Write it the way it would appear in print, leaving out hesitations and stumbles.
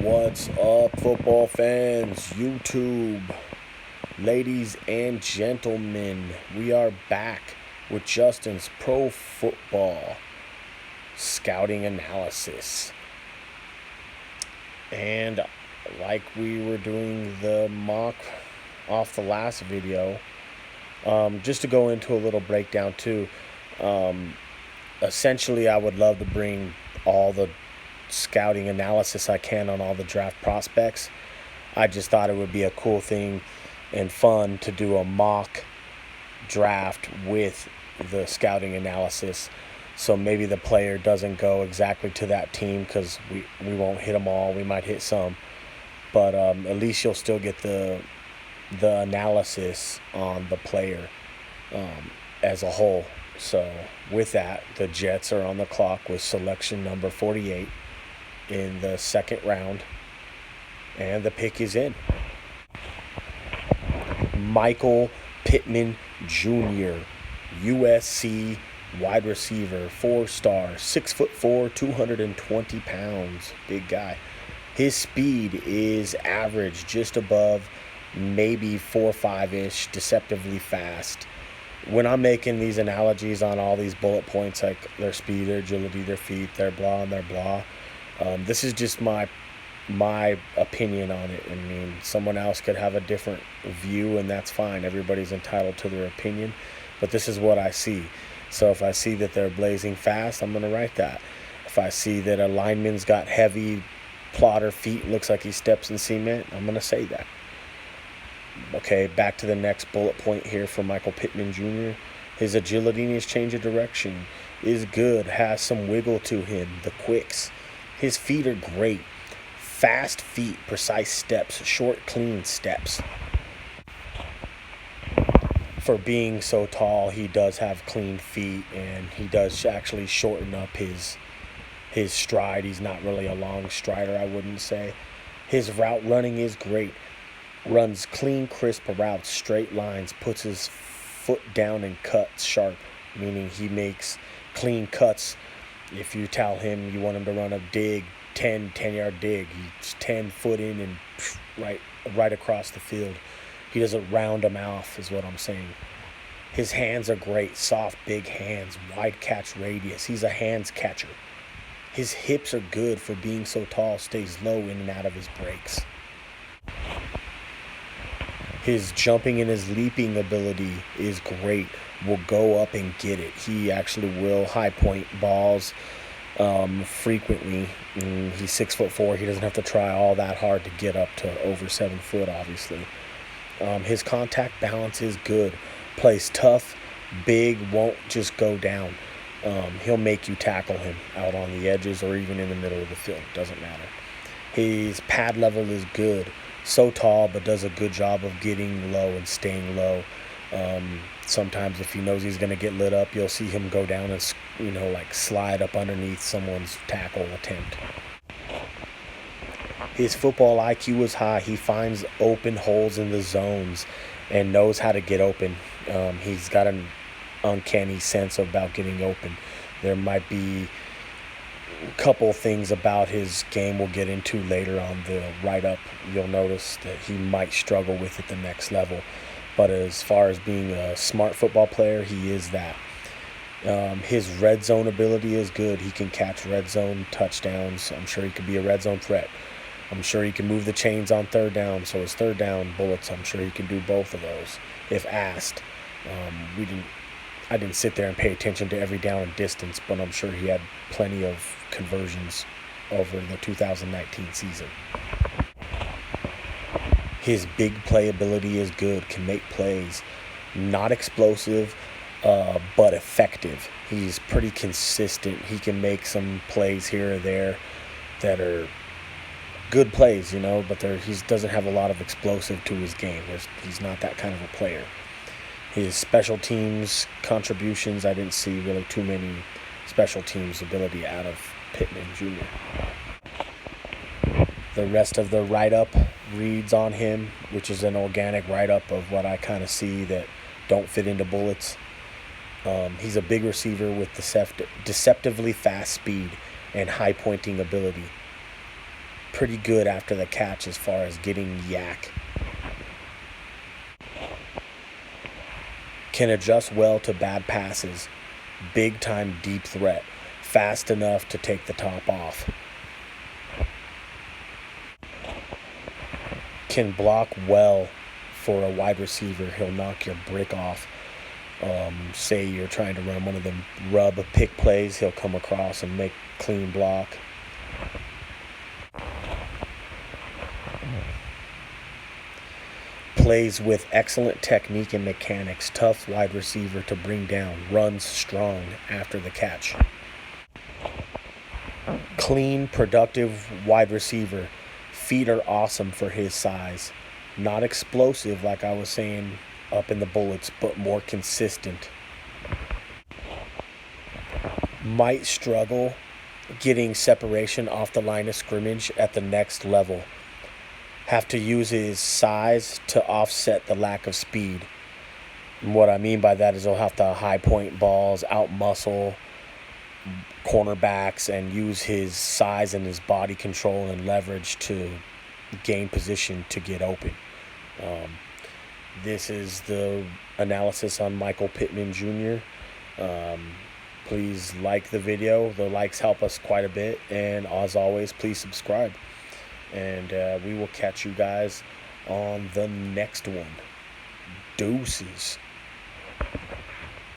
What's up, football fans, YouTube, ladies and gentlemen? We are back with Justin's Pro Football Scouting Analysis. And like we were doing the mock off the last video, just to go into a little breakdown too, essentially I would love to bring all the scouting analysis I can on all the draft prospects. I just thought it would be a cool thing and fun to do a mock draft with the scouting analysis, so maybe the player doesn't go exactly to that team because we won't hit them all. We might hit some, but at least you'll still get the analysis on the player as a whole. So with that, the Jets are on the clock with selection number 48 in the second round, and the pick is in. Michael Pittman Jr., USC wide receiver, 4-star, 6'4", 220 pounds, big guy. His speed is average, just above maybe 4.5-ish, deceptively fast. When I'm making these analogies on all these bullet points, like their speed, their agility, their feet, their blah, and their blah, this is just my opinion on it. I mean, someone else could have a different view, and that's fine. Everybody's entitled to their opinion, but this is what I see. So if I see that they're blazing fast, I'm going to write that. If I see that a lineman's got heavy plotter feet, looks like he steps in cement, I'm going to say that. Okay, back to the next bullet point here for Michael Pittman Jr. His agility and his change of direction is good, has some wiggle to him, the quicks. His feet are great. Fast feet, precise steps, short, clean steps. For being so tall, he does have clean feet, and he does actually shorten up his stride. He's not really a long strider, I wouldn't say. His route running is great. Runs clean, crisp routes, straight lines, puts his foot down and cuts sharp, meaning he makes clean cuts. If you tell him you want him to run a dig, 10-yard dig, he's 10 foot in and right across the field. He doesn't round them off, is what I'm saying. His hands are great, soft, big hands, wide catch radius. He's a hands catcher. His hips are good for being so tall, stays low in and out of his breaks. His jumping and his leaping ability is great. Will go up and get it. He actually will high point balls frequently. He's 6'4". He doesn't have to try all that hard to get up to over 7 foot, obviously. His contact balance is good. Plays tough, big, won't just go down. He'll make you tackle him out on the edges or even in the middle of the field. Doesn't matter. His pad level is good. So tall, but does a good job of getting low and staying low. Sometimes if he knows he's going to get lit up, you'll see him go down and, like slide up underneath someone's tackle attempt. His football IQ is high. He finds open holes in the zones and knows how to get open. He's got an uncanny sense about getting open. There might be a couple things about his game we'll get into later on the write-up. You'll notice that he might struggle with at the next level. But as far as being a smart football player, he is that. His red zone ability is good. He can catch red zone touchdowns. I'm sure he could be a red zone threat. I'm sure he can move the chains on third down. So his third down bullets, I'm sure he can do both of those if asked. I didn't sit there and pay attention to every down and distance, but I'm sure he had plenty of conversions over the 2019 season. His big playability is good, can make plays. Not explosive, but effective. He's pretty consistent. He can make some plays here or there that are good plays, but he doesn't have a lot of explosive to his game. He's not that kind of a player. His special teams contributions, I didn't see really too many special teams ability out of Pittman Jr. The rest of the write-up reads on him, which is an organic write-up of what I kind of see that don't fit into bullets. He's a big receiver with deceptively fast speed and high pointing ability. pretty good after the catch as far as getting yak. Can adjust well to bad passes. Big time deep threat. Fast enough to take the top off. Can block well for a wide receiver. He'll knock your brick off. Say you're trying to run one of them rub pick plays, he'll come across and make clean block. Plays with excellent technique and mechanics. Tough wide receiver to bring down. Runs strong after the catch. Clean, productive wide receiver. Feet are awesome for his size. Not explosive like I was saying up in the bullets, but more consistent. Might struggle getting separation off the line of scrimmage at the next level. Have to use his size to offset the lack of speed. And what I mean by that is he'll have to high point balls, out muscle cornerbacks, and use his size and his body control and leverage to gain position to get open. This is the analysis on Michael Pittman Jr. Please like the video. The likes help us quite a bit. And as always, please subscribe. And we will catch you guys on the next one. Deuces.